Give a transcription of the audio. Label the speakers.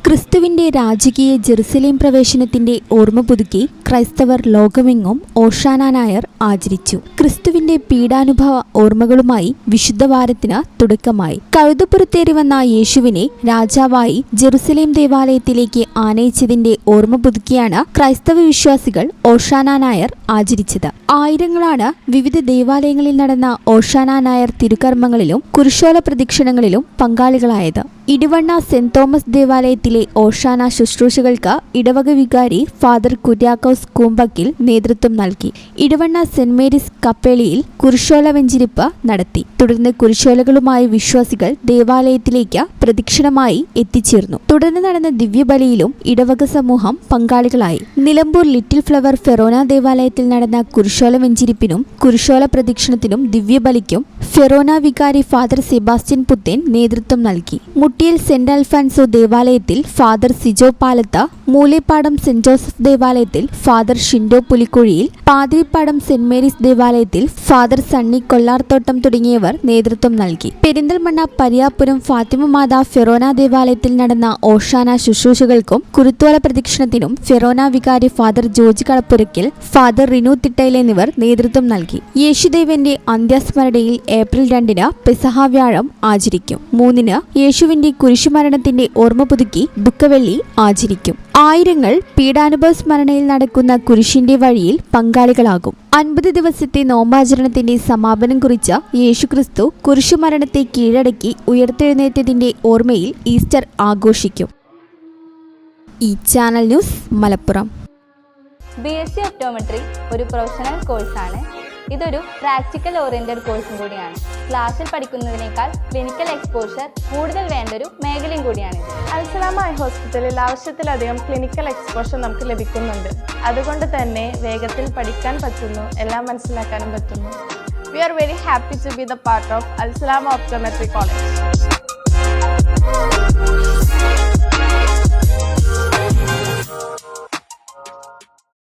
Speaker 1: ക്രിസ്തുവിന്റെ രാജകീയ ജെറുസലേം പ്രവേശനത്തിന്റെ ഓർമ്മ പുതുക്കി ക്രൈസ്തവർ ലോകമെങ്ങും ഓഷാന ഞായർ ആചരിച്ചു. ക്രിസ്തുവിന്റെ പീഡാനുഭവ ഓർമ്മകളുമായി വിശുദ്ധവാരത്തിന് തുടക്കമായി. കഴുതപ്പുറത്തേറി വന്ന യേശുവിനെ രാജാവായി ജെറുസലേം ദേവാലയത്തിലേക്ക് ആനയിച്ചതിന്റെ ഓർമ്മ പുതുക്കിയാണ് ക്രൈസ്തവ വിശ്വാസികൾ ഓഷാന ഞായർ ആചരിച്ചത്. ആയിരങ്ങളാണ് വിവിധ ദേവാലയങ്ങളിൽ നടന്ന ഓഷാന ഞായർ തിരുക്കർമ്മങ്ങളിലും കുരിശോല പ്രദക്ഷിണങ്ങളിലും പങ്കാളികളായത്. ഇടിവണ്ണ സെന്റ് തോമസ് ദേവാലയത്തിലെ ഓഷാന ശുശ്രൂഷകൾക്ക് ഇടവക വികാരി ഫാദർ കുര്യാക്കോസ് കൂമ്പക്കിൽ നേതൃത്വം നൽകി. ഇടിവണ്ണ സെന്റ് മേരീസ് കപ്പേളിയിൽ കുരിശോല വെഞ്ചിരിപ്പ് നടത്തി. തുടർന്ന് കുരിശോലകളുമായി വിശ്വാസികൾ ദേവാലയത്തിലേക്ക് പ്രദക്ഷിണമായി എത്തിച്ചേർന്നു. തുടർന്ന് നടന്ന ദിവ്യബലിയിലും ഇടവക സമൂഹം പങ്കാളികളായി. നിലമ്പൂർ ലിറ്റിൽ ഫ്ലവർ ഫെറോന ദേവാലയത്തിൽ നടന്ന കുരിശോല വെഞ്ചിരിപ്പിനും കുരിശോല പ്രദക്ഷിണത്തിനും ദിവ്യബലിക്കും ഫെറോന വികാരി ഫാദർ സെബാസ്റ്റ്യൻ പുത്തേൻ നേതൃത്വം നൽകി. മുട്ടിയിൽ സെന്റ് അൽഫാൻസോ ദേവാലയത്തിൽ Father Sijo Palath, Moolepadam Saint Joseph ദേവാലയത്തിൽ Father Shindo Pulikkuzhiyil, Pathirippadam Saint Mary's ദേവാലയത്തിൽ ഫാദർ സണ്ണി കൊല്ലാർത്തോട്ടം തുടങ്ങിയവർ നേതൃത്വം നൽകി. പെരിന്തൽമണ്ണ പരിയാപുരം ഫാത്തിമ മാതാ ഫെറോന ദേവാലയത്തിൽ നടന്ന ഓഷാന ശുശ്രൂഷകൾക്കും കുരുത്തോല പ്രദക്ഷിണത്തിനും ഫെറോന വികാരി Father George Kalappurakkal, Father Rinu Thittayil എന്നിവർ നേതൃത്വം നൽകി. യേശുദേവന്റെ അന്ത്യസ്മരണയിൽ ഏപ്രിൽ 2-ന് പെസഹ വ്യാഴം ആചരിക്കും. 3-ന് യേശുവിന്റെ കുരിശുമരണത്തിന്റെ ഓർമ്മ പുതുക്കി ദുഃഖവെള്ളി ആചരിക്കും. ആയിരങ്ങൾ പീഡാനുഭവ സ്മരണയിൽ നടക്കുന്ന കുരിശിന്റെ വഴിയിൽ പങ്കാളികളാകും. 50 ദിവസത്തെ നോമ്പാചരണത്തിന്റെ സമാപനം കുറിച്ച യേശുക്രിസ്തു കുരിശുമരണത്തെ കീഴടക്കി ഉയർത്തെഴുന്നേറ്റതിന്റെ ഓർമ്മയിൽ ഈസ്റ്റർ ആഘോഷിക്കും. ഈ channel news Malappuram.
Speaker 2: BSc optometry ഒരു പ്രൊഫഷണൽ കോഴ്സാണ്. ഇതൊരു പ്രാക്ടിക്കൽ ഓറിയന്റഡ് കോഴ്സും കൂടിയാണ്. ക്ലാസ്സിൽ പഠിക്കുന്നതിനേക്കാൾ ക്ലിനിക്കൽ എക്സ്പോഷർ കൂടുതൽ വേണ്ടൊരു മേഖലയും കൂടിയാണ്.
Speaker 3: അൽസലാമ ഐ ഹോസ്പിറ്റലിൽ ആവശ്യത്തിലധികം ക്ലിനിക്കൽ എക്സ്പോഷർ നമുക്ക് ലഭിക്കുന്നുണ്ട്. അതുകൊണ്ട് തന്നെ വേഗത്തിൽ പഠിക്കാൻ പറ്റുന്നു, എല്ലാം മനസ്സിലാക്കാനും പറ്റുന്നു. We are very happy to be the part of Al Salama Optometry College.